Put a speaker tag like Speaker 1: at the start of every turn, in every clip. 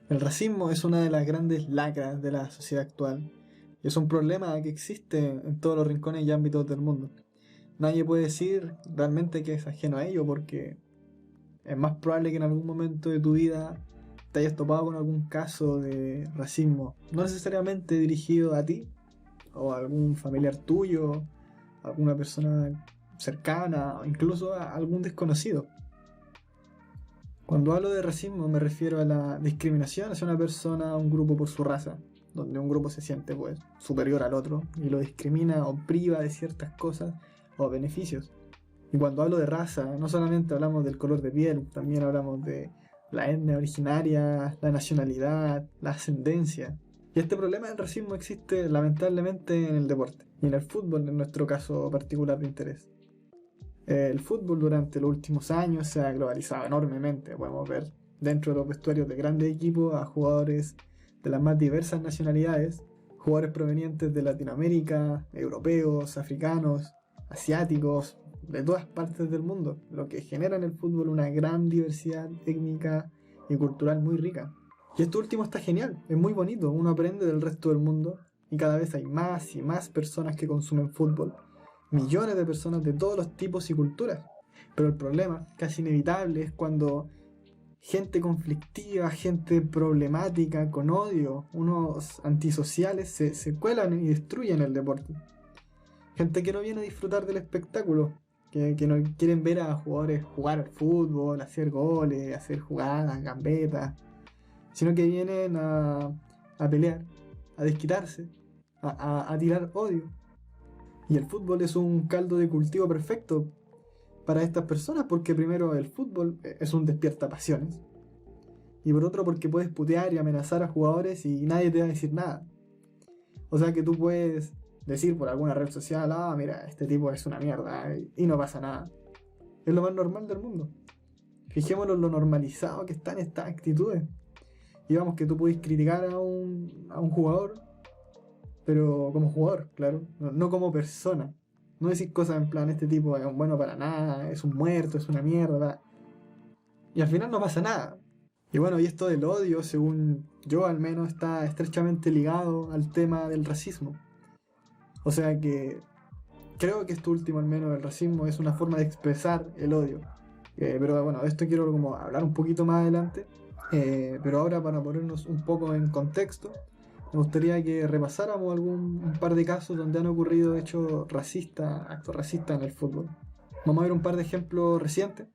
Speaker 1: El racismo es una de las grandes lacras de la sociedad actual y es un problema que existe en todos los rincones y ámbitos del mundo. Nadie puede decir realmente que es ajeno a ello porque es más probable que en algún momento de tu vida te hayas topado con algún caso de racismo, no necesariamente dirigido a ti o a algún familiar tuyo, a alguna persona cercana o incluso a algún desconocido. Cuando hablo de racismo me refiero a la discriminación hacia una persona o un grupo por su raza, donde un grupo se siente pues superior al otro y lo discrimina o priva de ciertas cosas o beneficios. Y cuando hablo de raza, no solamente hablamos del color de piel, también hablamos de la etnia originaria, la nacionalidad, la ascendencia. Y este problema del racismo existe lamentablemente en el deporte y en el fútbol en nuestro caso particular de interés. El fútbol durante los últimos años se ha globalizado enormemente. Podemos ver dentro de los vestuarios de grandes equipos a jugadores de las más diversas nacionalidades, jugadores provenientes de Latinoamérica, europeos, africanos, asiáticos, de todas partes del mundo, lo que genera en el fútbol una gran diversidad étnica y cultural muy rica. Y esto último está genial, es muy bonito, uno aprende del resto del mundo y cada vez hay más y más personas que consumen fútbol, millones de personas de todos los tipos y culturas. Pero el problema, casi inevitable, es cuando gente conflictiva, gente problemática, con odio, unos antisociales se cuelan y destruyen el deporte. Gente que no viene a disfrutar del espectáculo, que no quieren ver a jugadores jugar al fútbol, hacer goles, hacer jugadas, gambetas, sino que vienen a pelear, a desquitarse, a tirar odio. Y el fútbol es un caldo de cultivo perfecto para estas personas porque primero el fútbol es un despierta pasiones y por otro porque puedes putear y amenazar a jugadores y nadie te va a decir nada. O sea que tú puedes decir por alguna red social, ah, mira, este tipo es una mierda y no pasa nada. Es lo más normal del mundo. Fijémonos lo normalizado que están estas actitudes. Y vamos que tú puedes criticar a un jugador, pero como jugador, claro, no como persona. No decir cosas en plan, este tipo es un bueno para nada, es un muerto, es una mierda. Y al final no pasa nada. Y bueno, y esto del odio, según yo al menos, está estrechamente ligado al tema del racismo. O sea que creo que esto último, al menos, el racismo es una forma de expresar el odio. Pero bueno, de esto quiero como hablar un poquito más adelante. Pero ahora para ponernos un poco en contexto, me gustaría que repasáramos un par de casos donde han ocurrido hechos racistas, actos racistas en el fútbol. Vamos a ver un par de ejemplos recientes.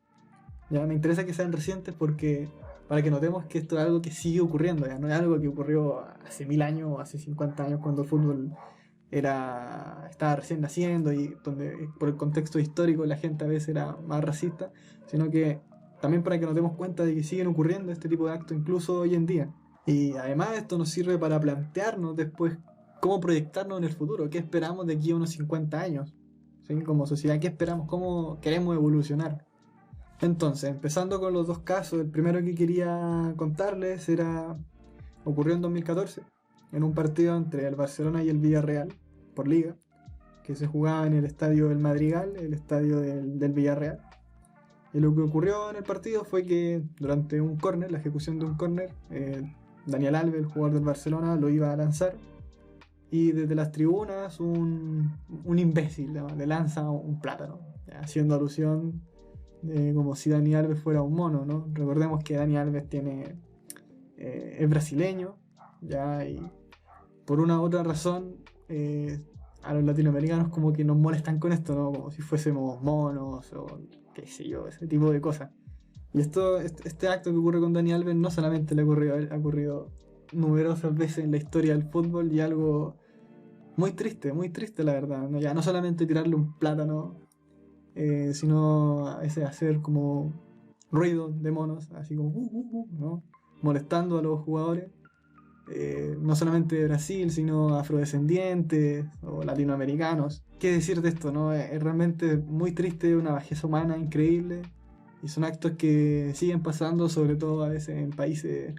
Speaker 1: Ya me interesa que sean recientes porque para que notemos que esto es algo que sigue ocurriendo, ya no es algo que ocurrió hace 1000 años o hace 50 años cuando el fútbol estaba recién naciendo y donde por el contexto histórico la gente a veces era más racista, sino que también para que nos demos cuenta de que siguen ocurriendo este tipo de actos incluso hoy en día. Y además esto nos sirve para plantearnos después cómo proyectarnos en el futuro, qué esperamos de aquí a unos 50 años, ¿sí? Como sociedad, qué esperamos, cómo queremos evolucionar. Entonces, empezando con los dos casos, el primero que quería contarles ocurrió en 2014, en un partido entre el Barcelona y el Villarreal, por liga, que se jugaba en el estadio del Madrigal, el estadio del Villarreal. Y lo que ocurrió en el partido fue que durante un córner, la ejecución de un córner, Daniel Alves, el jugador del Barcelona, lo iba a lanzar y desde las tribunas un imbécil le lanza un plátano, haciendo alusión como si Dani Alves fuera un mono, ¿no? Recordemos que Dani Alves es brasileño, ya, y por una u otra razón a los latinoamericanos como que nos molestan con esto, ¿no? Como si fuésemos monos o qué sé yo, ese tipo de cosas. Y este acto que ocurre con Dani Alves no solamente le ocurrió a él, ha ocurrido numerosas veces en la historia del fútbol y algo muy triste la verdad, ¿no? Ya no solamente tirarle un plátano, sino a veces hacer como ruido de monos, así como ¿no? Molestando a los jugadores, no solamente de Brasil, sino afrodescendientes o latinoamericanos. ¿Qué decir de esto? ¿No? Es realmente muy triste, una bajeza humana increíble, y son actos que siguen pasando, sobre todo a veces en países,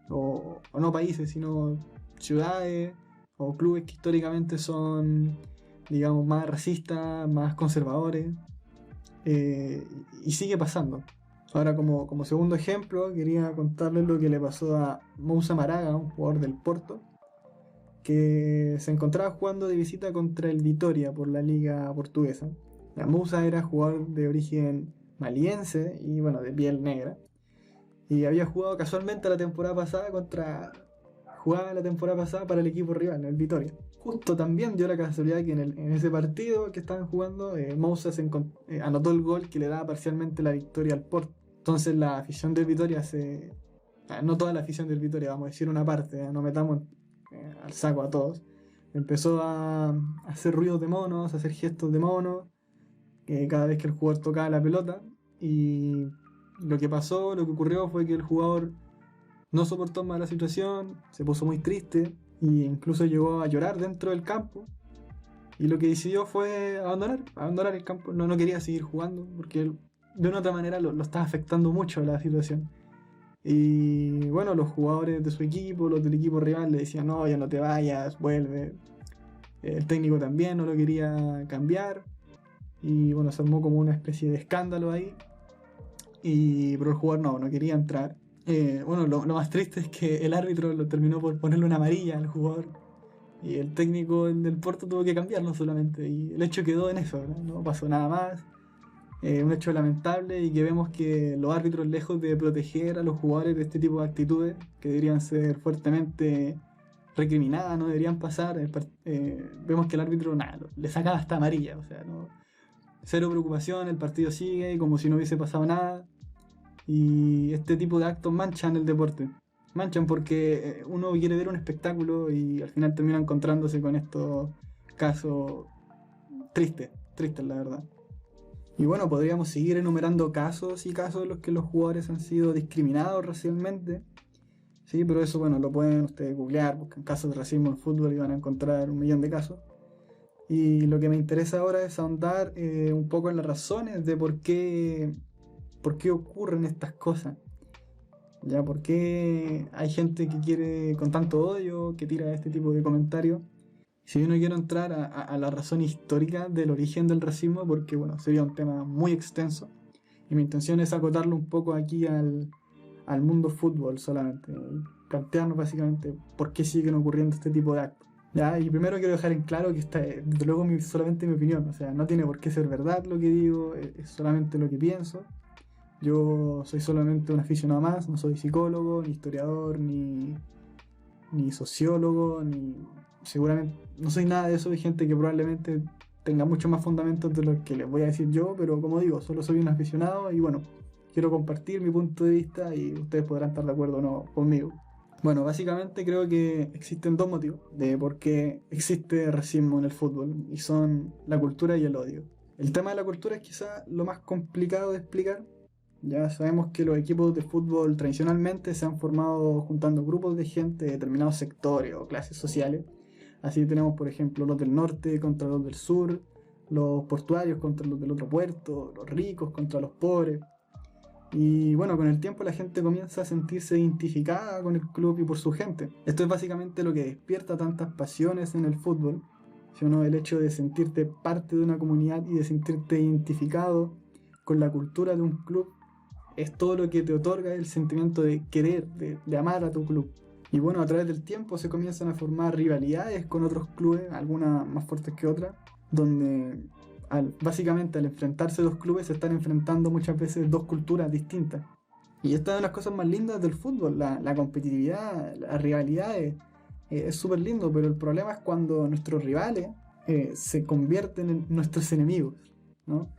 Speaker 1: o no países, sino ciudades o clubes que históricamente son, digamos, más racistas, más conservadores. Y sigue pasando. Ahora, como segundo ejemplo, quería contarles lo que le pasó a Moussa Maraga, un jugador del Porto, que se encontraba jugando de visita contra el Vitória por la liga portuguesa. La Moussa era jugador de origen maliense y bueno, de piel negra. Y había jugado casualmente la temporada pasada jugaba la temporada pasada para el equipo rival, el Vitória. Justo también dio la casualidad que en ese partido que estaban jugando, Moussa anotó el gol que le daba parcialmente la victoria al Porto. Entonces la afición del Vitória no toda la afición del Vitória, vamos a decir una parte, no metamos al saco a todos. Empezó a hacer ruidos de monos, a hacer gestos de monos, cada vez que el jugador tocaba la pelota. Y lo que ocurrió fue que el jugador no soportó más la situación, se puso muy triste e incluso llegó a llorar dentro del campo. Y lo que decidió fue abandonar el campo. No quería seguir jugando porque él, de una u otra manera lo estaba afectando mucho la situación. Y bueno, los jugadores de su equipo, los del equipo rival, le decían: no, ya no te vayas, vuelve. El técnico también no lo quería cambiar. Y bueno, se armó como una especie de escándalo ahí. Pero el jugador no quería entrar. Bueno, lo más triste es que el árbitro lo terminó por ponerle una amarilla al jugador. Y el técnico del Porto tuvo que cambiarlo solamente. Y el hecho quedó en eso, no pasó nada más. Un hecho lamentable, y que vemos que los árbitros, lejos de proteger a los jugadores de este tipo de actitudes, que deberían ser fuertemente recriminadas, no deberían pasar, vemos que el árbitro le sacaba hasta amarilla, o sea, cero preocupación, el partido sigue como si no hubiese pasado nada. Y este tipo de actos manchan el deporte, manchan porque uno quiere ver un espectáculo y al final termina encontrándose con estos casos tristes la verdad. Y bueno, podríamos seguir enumerando casos y casos en los que los jugadores han sido discriminados racialmente. Sí, pero eso, bueno, lo pueden ustedes googlear, buscan casos de racismo en fútbol y van a encontrar 1.000.000 de casos. Y lo que me interesa ahora es ahondar un poco en las razones de por qué ocurren estas cosas. ¿Ya? ¿Por qué hay gente que quiere con tanto odio, que tira este tipo de comentarios? Si yo no quiero entrar a la razón histórica del origen del racismo, porque bueno, sería un tema muy extenso, y mi intención es acotarlo un poco aquí al mundo fútbol solamente, y plantearnos básicamente por qué siguen ocurriendo este tipo de actos. ¿Ya? Y primero quiero dejar en claro que esta es, desde luego, solamente mi opinión, o sea, no tiene por qué ser verdad lo que digo, es solamente lo que pienso. Yo soy solamente un aficionado más, no soy psicólogo, ni historiador, ni sociólogo, seguramente no soy nada de eso. Hay gente que probablemente tenga mucho más fundamentos de lo que les voy a decir yo, pero como digo, solo soy un aficionado y bueno, quiero compartir mi punto de vista y ustedes podrán estar de acuerdo o no conmigo. Bueno, básicamente creo que existen dos motivos de por qué existe racismo en el fútbol, y son la cultura y el odio. El tema de la cultura es quizá lo más complicado de explicar. Ya sabemos que los equipos de fútbol tradicionalmente se han formado juntando grupos de gente de determinados sectores o clases sociales. Así tenemos, por ejemplo, los del norte contra los del sur, los portuarios contra los del otro puerto, los ricos contra los pobres. Y bueno, con el tiempo la gente comienza a sentirse identificada con el club y por su gente. Esto es básicamente lo que despierta tantas pasiones en el fútbol, sino el hecho de sentirte parte de una comunidad y de sentirte identificado con la cultura de un club. Es todo lo que te otorga el sentimiento de querer, de amar a tu club. Y bueno, a través del tiempo se comienzan a formar rivalidades con otros clubes, algunas más fuertes que otras, donde básicamente al enfrentarse dos clubes se están enfrentando muchas veces dos culturas distintas. Y esta es una de las cosas más lindas del fútbol, la competitividad, la rivalidad es súper lindo, pero el problema es cuando nuestros rivales se convierten en nuestros enemigos, ¿no?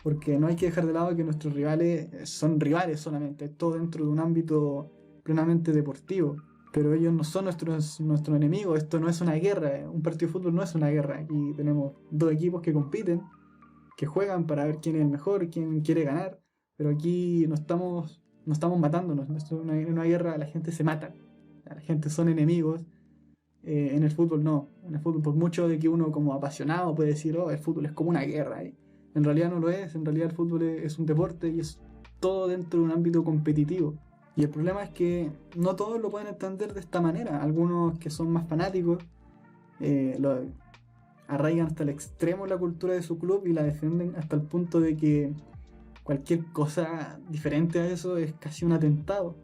Speaker 1: Porque no hay que dejar de lado que nuestros rivales son rivales solamente, todo dentro de un ámbito plenamente deportivo. Pero ellos no son nuestros enemigos, esto no es una guerra, un partido de fútbol no es una guerra. Aquí tenemos dos equipos que compiten, que juegan para ver quién es el mejor, quién quiere ganar, pero aquí no estamos matándonos, no es una guerra, la gente se mata, la gente son enemigos. En el fútbol no, en el fútbol, por mucho de que uno como apasionado puede decir, oh, el fútbol es como una guerra, en realidad no lo es, en realidad el fútbol es un deporte y es todo dentro de un ámbito competitivo. Y el problema es que no todos lo pueden entender de esta manera. Algunos que son más fanáticos lo arraigan hasta el extremo la cultura de su club y la defienden hasta el punto de que cualquier cosa diferente a eso es casi un atentado.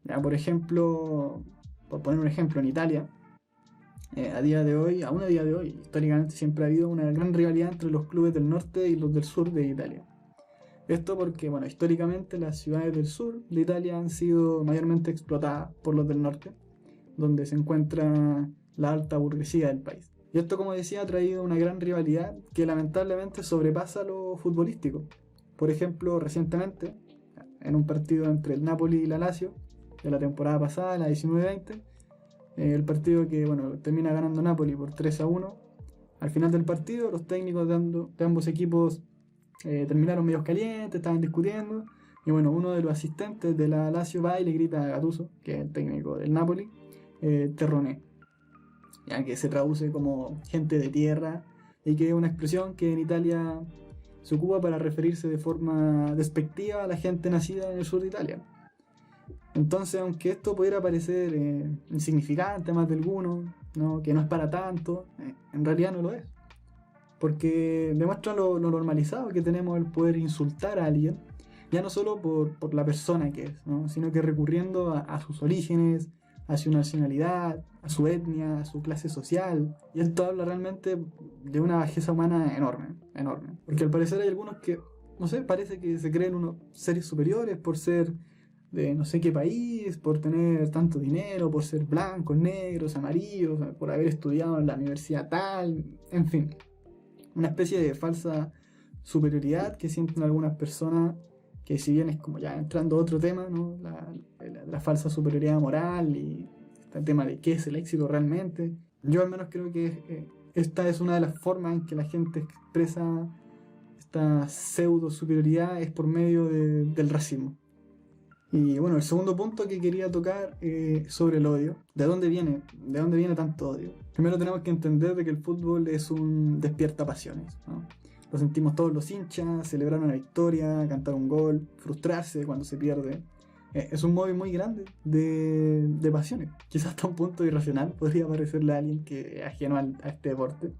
Speaker 1: Ya, por ejemplo, por poner un ejemplo, en Italia, aún a día de hoy, históricamente siempre ha habido una gran rivalidad entre los clubes del norte y los del sur de Italia. Esto porque, bueno, históricamente las ciudades del sur de Italia han sido mayormente explotadas por los del norte, donde se encuentra la alta burguesía del país. Y esto, como decía, ha traído una gran rivalidad que lamentablemente sobrepasa lo futbolístico. Por ejemplo, recientemente, en un partido entre el Napoli y la Lazio, de la temporada pasada, la 19-20, el partido que, bueno, termina ganando Napoli por 3-1. Al final del partido, los técnicos de ambos equipos terminaron medios calientes, estaban discutiendo. Y bueno, uno de los asistentes de la Lazio va y le grita a Gattuso, que es el técnico del Napoli, terroné, ya que se traduce como gente de tierra, y que es una expresión que en Italia se ocupa para referirse de forma despectiva a la gente nacida en el sur de Italia. Entonces, aunque esto pudiera parecer insignificante a más de algunos, ¿no? Que no es para tanto, en realidad no lo es. Porque demuestra lo normalizado que tenemos el poder insultar a alguien, ya no solo por la persona que es, ¿no? Sino que recurriendo a sus orígenes, a su nacionalidad, a su etnia, a su clase social. Y esto habla realmente de una bajeza humana enorme, enorme. Porque al parecer hay algunos que, no sé, parece que se creen unos seres superiores por ser de no sé qué país, por tener tanto dinero, por ser blancos, negros, amarillos, por haber estudiado en la universidad tal, en fin. Una especie de falsa superioridad que sienten algunas personas, que si bien es como ya entrando a otro tema, ¿no? La falsa superioridad moral y este tema de qué es el éxito realmente. Yo al menos creo que esta es una de las formas en que la gente expresa esta pseudo superioridad, es por medio del racismo. Y bueno, el segundo punto que quería tocar sobre el odio. ¿De dónde viene? ¿De dónde viene tanto odio? Primero tenemos que entender de que el fútbol es un despierta pasiones, ¿no? Lo sentimos todos los hinchas, celebrar una victoria, cantar un gol, frustrarse cuando se pierde. Es un móvil muy grande de pasiones. Quizás hasta un punto irracional podría parecerle a alguien que es ajeno a este deporte.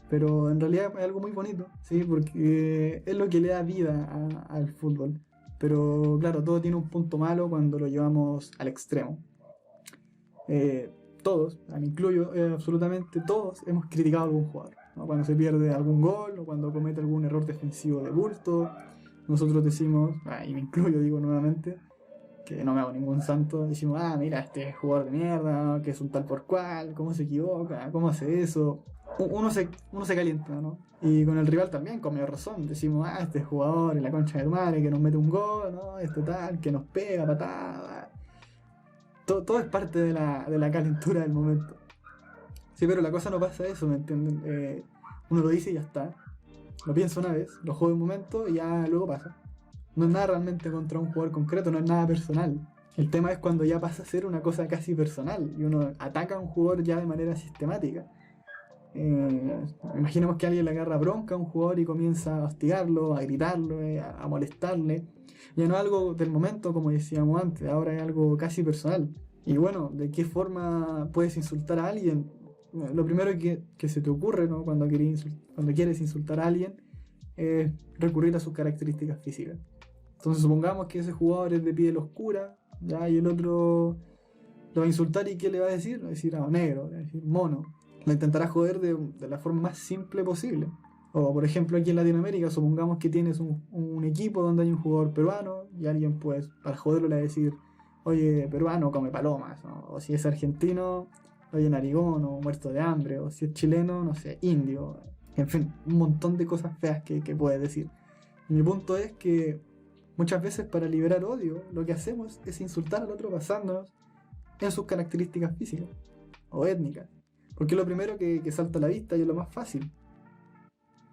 Speaker 1: Pero en realidad es algo muy bonito, ¿sí? Porque es lo que le da vida al fútbol. Pero claro, todo tiene un punto malo cuando lo llevamos al extremo. Todos, me incluyo, absolutamente todos, hemos criticado a algún jugador, ¿no? Cuando se pierde algún gol o cuando comete algún error defensivo de bulto, nosotros decimos, y me incluyo, digo nuevamente, que no me hago ningún santo, decimos, mira, este jugador de mierda, que es un tal por cual, cómo se equivoca, cómo hace eso. Uno se calienta, ¿no? Y con el rival también, con mayor razón, decimos, este jugador en la concha de tu madre que nos mete un gol, ¿no? Este tal, que nos pega, patada. Todo es parte de la calentura del momento. Sí, pero la cosa no pasa eso, ¿me entienden? Uno lo dice y ya está. Lo piensa una vez, lo juega un momento y ya luego pasa. No es nada realmente contra un jugador concreto, no es nada personal. El tema es cuando ya pasa a ser una cosa casi personal y uno ataca a un jugador ya de manera sistemática. Imaginemos que alguien le agarra bronca a un jugador y comienza a hostigarlo, a gritarlo, a molestarle. Ya no es algo del momento, como decíamos antes, ahora es algo casi personal. Y bueno, ¿de qué forma puedes insultar a alguien? Lo primero que se te ocurre, ¿no? Cuando quieres insultar a alguien es recurrir a sus características físicas. Entonces supongamos que ese jugador es de piel oscura, ¿ya? Y el otro lo va a insultar, y ¿qué le va a decir? Le va a decir negro, le va a decir mono. Lo intentará joder de la forma más simple posible. O por ejemplo aquí en Latinoamérica, supongamos que tienes un equipo donde hay un jugador peruano y alguien pues para joderlo le va a decir, oye, peruano come palomas, ¿no? O si es argentino, oye, narigón, o muerto de hambre, o si es chileno, no sé, indio. En fin, un montón de cosas feas que puedes decir. Y mi punto es que muchas veces para liberar odio lo que hacemos es insultar al otro basándonos en sus características físicas o étnicas. Porque es lo primero que salta a la vista y es lo más fácil.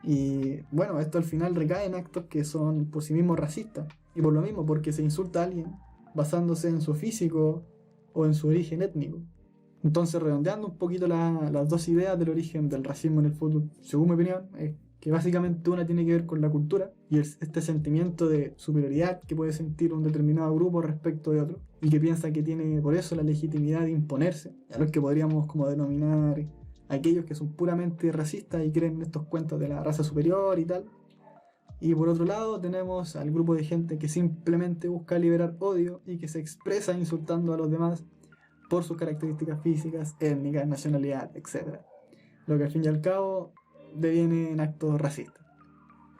Speaker 1: Y bueno, esto al final recae en actos que son por sí mismos racistas. Y por lo mismo, porque se insulta a alguien basándose en su físico o en su origen étnico. Entonces, redondeando un poquito las dos ideas del origen del racismo en el fútbol, según mi opinión, es que básicamente una tiene que ver con la cultura y este sentimiento de superioridad que puede sentir un determinado grupo respecto de otro, y que piensa que tiene por eso la legitimidad de imponerse a los que podríamos como denominar aquellos que son puramente racistas y creen en estos cuentos de la raza superior y tal. Y por otro lado tenemos al grupo de gente que simplemente busca liberar odio y que se expresa insultando a los demás por sus características físicas, étnicas, nacionalidad, etc. Lo que al fin y al cabo deviene en actos racistas.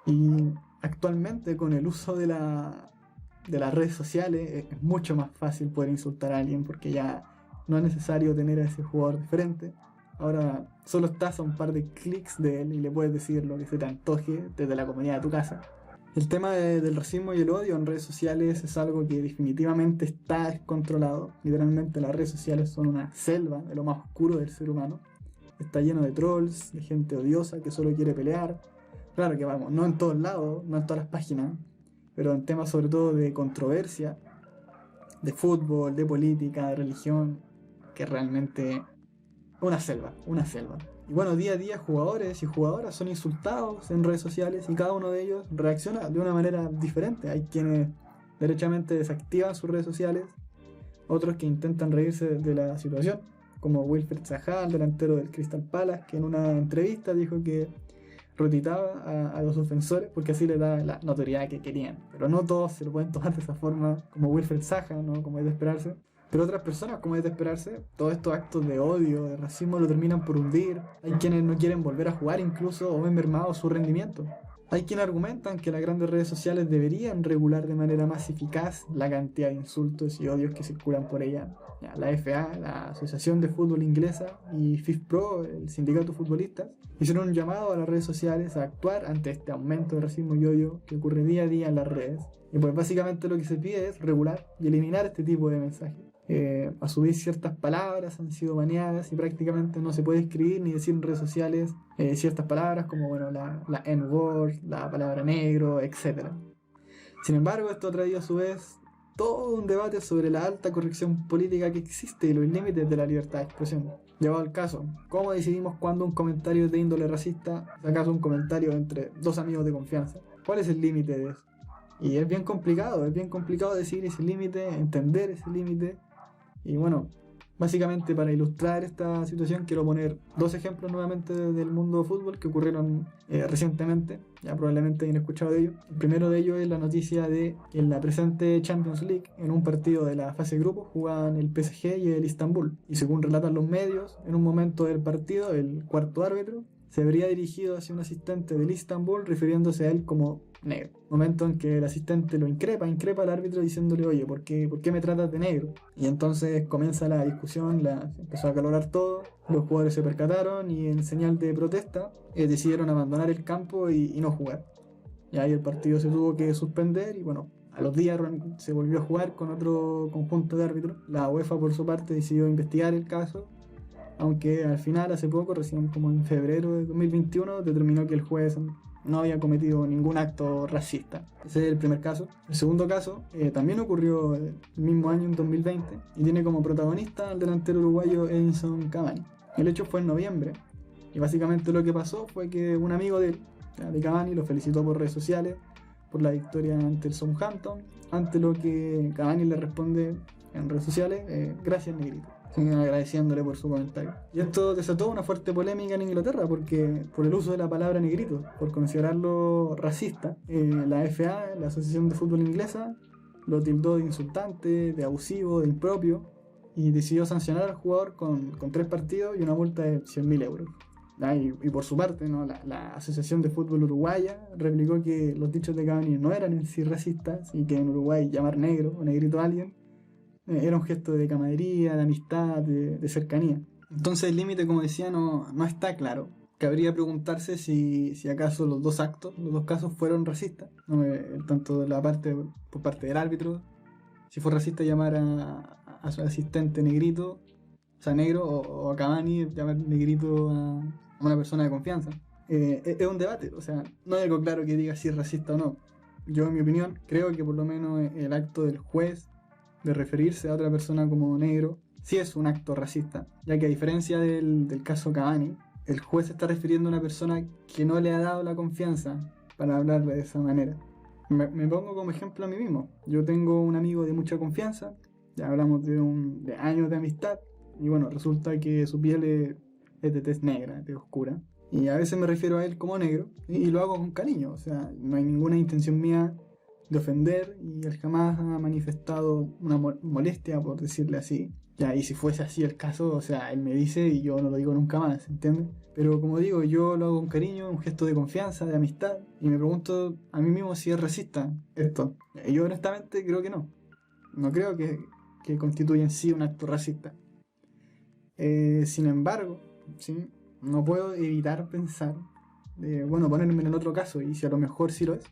Speaker 1: Y actualmente con el uso de las redes sociales es mucho más fácil poder insultar a alguien porque ya no es necesario tener a ese jugador de frente. Ahora solo estás a un par de clics de él y le puedes decir lo que se te antoje desde la comodidad de tu casa. El tema del racismo y el odio en redes sociales es algo que definitivamente está descontrolado. Literalmente las redes sociales son una selva de lo más oscuro del ser humano. Está lleno de trolls, de gente odiosa que solo quiere pelear. Claro que vamos, no en todos lados, no en todas las páginas, pero en temas sobre todo de controversia, de fútbol, de política, de religión, que realmente una selva, una selva. Y bueno, día a día jugadores y jugadoras son insultados en redes sociales y cada uno de ellos reacciona de una manera diferente. Hay quienes derechamente desactivan sus redes sociales, otros que intentan reírse de la situación, como Wilfried Zaha, el delantero del Crystal Palace, que en una entrevista dijo que retitaba a los ofensores porque así le da la notoriedad que querían. Pero no todos se lo pueden tomar de esa forma, como Wilfried Zaha, ¿no? Como es de esperarse. Pero otras personas, como es de esperarse, todos estos actos de odio, de racismo, lo terminan por hundir. Hay quienes no quieren volver a jugar incluso o ven mermado su rendimiento. Hay quienes argumentan que las grandes redes sociales deberían regular de manera más eficaz la cantidad de insultos y odios que circulan por ella. Ya, la FA, la Asociación de Fútbol Inglesa, y FIFPro, el sindicato futbolista, hicieron un llamado a las redes sociales a actuar ante este aumento de racismo y odio que ocurre día a día en las redes. Y pues básicamente lo que se pide es regular y eliminar este tipo de mensajes. A su vez ciertas palabras han sido baneadas y prácticamente no se puede escribir ni decir en redes sociales ciertas palabras como bueno, la N-word, la palabra negro, etc. Sin embargo, esto ha traído a su vez todo un debate sobre la alta corrección política que existe y los límites de la libertad de expresión. Llevado al caso, ¿cómo decidimos cuándo un comentario es de índole racista? Si acaso un comentario entre dos amigos de confianza. ¿Cuál es el límite de eso? Y es bien complicado decir ese límite, entender ese límite. Y bueno, básicamente para ilustrar esta situación quiero poner dos ejemplos nuevamente del mundo del fútbol que ocurrieron recientemente, ya probablemente hayan escuchado de ellos. El primero de ellos es la noticia de que en la presente Champions League, en un partido de la fase de grupos, jugaban el PSG y el Istanbul. Y según relatan los medios, en un momento del partido, el cuarto árbitro se habría dirigido hacia un asistente del Istanbul refiriéndose a él como negro. Momento en que el asistente lo increpa al árbitro diciéndole, oye, ¿por qué me tratas de negro? Y entonces comienza la discusión, se empezó a acalorar todo, los jugadores se percataron y en señal de protesta decidieron abandonar el campo y no jugar. Y ahí el partido se tuvo que suspender y bueno, a los días se volvió a jugar con otro conjunto de árbitros. La UEFA por su parte decidió investigar el caso, aunque al final, hace poco, recién como en febrero de 2021, determinó que el juez no había cometido ningún acto racista. Ese es el primer caso. El segundo caso también ocurrió el mismo año, en 2020, y tiene como protagonista al delantero uruguayo Edinson Cavani. El hecho fue en noviembre, y básicamente lo que pasó fue que un amigo de Cavani lo felicitó por redes sociales por la victoria ante el Southampton, ante lo que Cavani le responde en redes sociales, gracias negrito, agradeciéndole por su comentario. Y esto desató una fuerte polémica en Inglaterra porque por el uso de la palabra negrito, por considerarlo racista. La FA, la Asociación de Fútbol Inglesa, lo tildó de insultante, de abusivo, de impropio y decidió sancionar al jugador con 3 partidos y una multa de 100.000 euros. Y por su parte, ¿no? la Asociación de Fútbol Uruguaya replicó que los dichos de Cavani no eran en sí racistas y que en Uruguay llamar negro o negrito a alguien era un gesto de camaradería, de amistad, de cercanía. Entonces el límite, como decía, no está claro. Cabría preguntarse si acaso los dos casos fueron racistas, ¿no? Tanto de la por parte del árbitro, si fue racista llamar a su asistente negrito, o sea negro, o a Cavani llamar negrito a una persona de confianza. Es un debate, o sea, no hay algo claro que diga si es racista o no. Yo, en mi opinión, creo que por lo menos el acto del juez de referirse a otra persona como negro sí es un acto racista, ya que a diferencia del caso Cavani, el juez se está refiriendo a una persona que no le ha dado la confianza para hablarle de esa manera. Me pongo como ejemplo a mí mismo. Yo tengo un amigo de mucha confianza, ya hablamos de años de amistad, y bueno, resulta que su piel es de tez negra, de oscura. Y a veces me refiero a él como negro y lo hago con cariño, o sea, no hay ninguna intención mía de ofender y él jamás ha manifestado una molestia, por decirle así. Ya, y si fuese así el caso, o sea, él me dice y yo no lo digo nunca más, ¿entiendes? Pero como digo, yo lo hago con cariño, un gesto de confianza, de amistad, y me pregunto a mí mismo si es racista esto. Y yo honestamente creo que no. No creo que constituya en sí un acto racista. Sin embargo, ¿sí? No puedo evitar pensar, bueno, ponerme en el otro caso, y si a lo mejor sí lo es.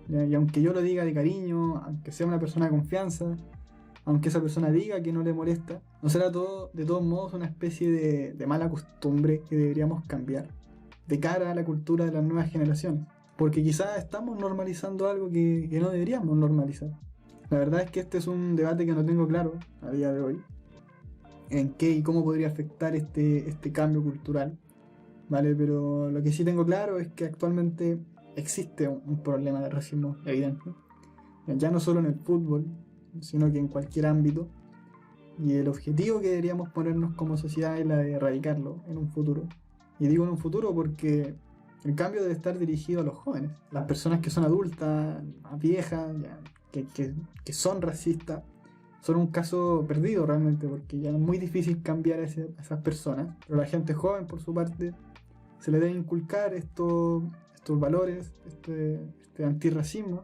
Speaker 1: Y aunque yo lo diga de cariño, aunque sea una persona de confianza, aunque esa persona diga que no le molesta, no será todo, de todos modos, una especie de mala costumbre que deberíamos cambiar de cara a la cultura de las nuevas generaciones. Porque quizás estamos normalizando algo que no deberíamos normalizar. La verdad es que este es un debate que no tengo claro a día de hoy, en qué y cómo podría afectar este cambio cultural, ¿vale? Pero lo que sí tengo claro es que actualmente existe un problema de racismo evidente, ya no solo en el fútbol, sino que en cualquier ámbito, y el objetivo que deberíamos ponernos como sociedad es la de erradicarlo en un futuro. Y digo en un futuro porque el cambio debe estar dirigido a los jóvenes, las personas que son adultas, más viejas, ya, que son racistas, son un caso perdido realmente, porque ya es muy difícil cambiar a esas personas. Pero la gente joven, por su parte, se le debe inculcar estos valores, este antirracismo,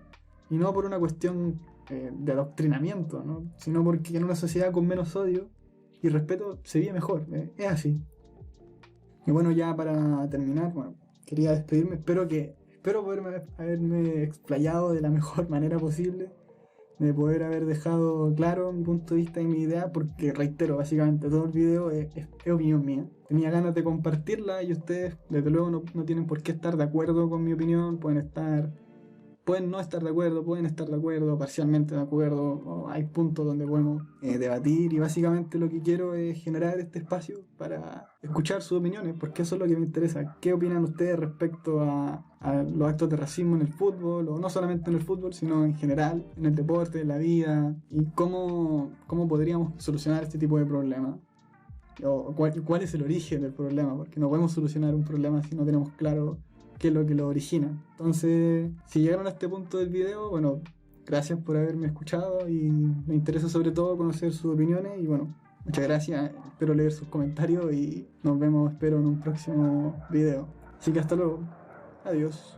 Speaker 1: y no por una cuestión de adoctrinamiento, ¿no? Sino porque en una sociedad con menos odio y respeto se vive mejor, es así. Y bueno, ya para terminar, bueno, quería despedirme, espero haberme explayado de la mejor manera posible, de poder haber dejado claro mi punto de vista y mi idea, porque reitero, básicamente todo el video es opinión mía. Tenía ganas de compartirla y ustedes, desde luego, no tienen por qué estar de acuerdo con mi opinión, pueden no estar de acuerdo, pueden estar de acuerdo, parcialmente de acuerdo, o hay puntos donde podemos debatir, y básicamente lo que quiero es generar este espacio para escuchar sus opiniones, porque eso es lo que me interesa. ¿Qué opinan ustedes respecto a los actos de racismo en el fútbol, o no solamente en el fútbol, sino en general, en el deporte, en la vida, y cómo podríamos solucionar este tipo de problemas? O cuál es el origen del problema, porque no podemos solucionar un problema si no tenemos claro qué es lo que lo origina. Entonces, si llegaron a este punto del video, bueno, gracias por haberme escuchado y me interesa sobre todo conocer sus opiniones y bueno, muchas gracias, espero leer sus comentarios y nos vemos, espero, en un próximo video. Así que hasta luego, adiós.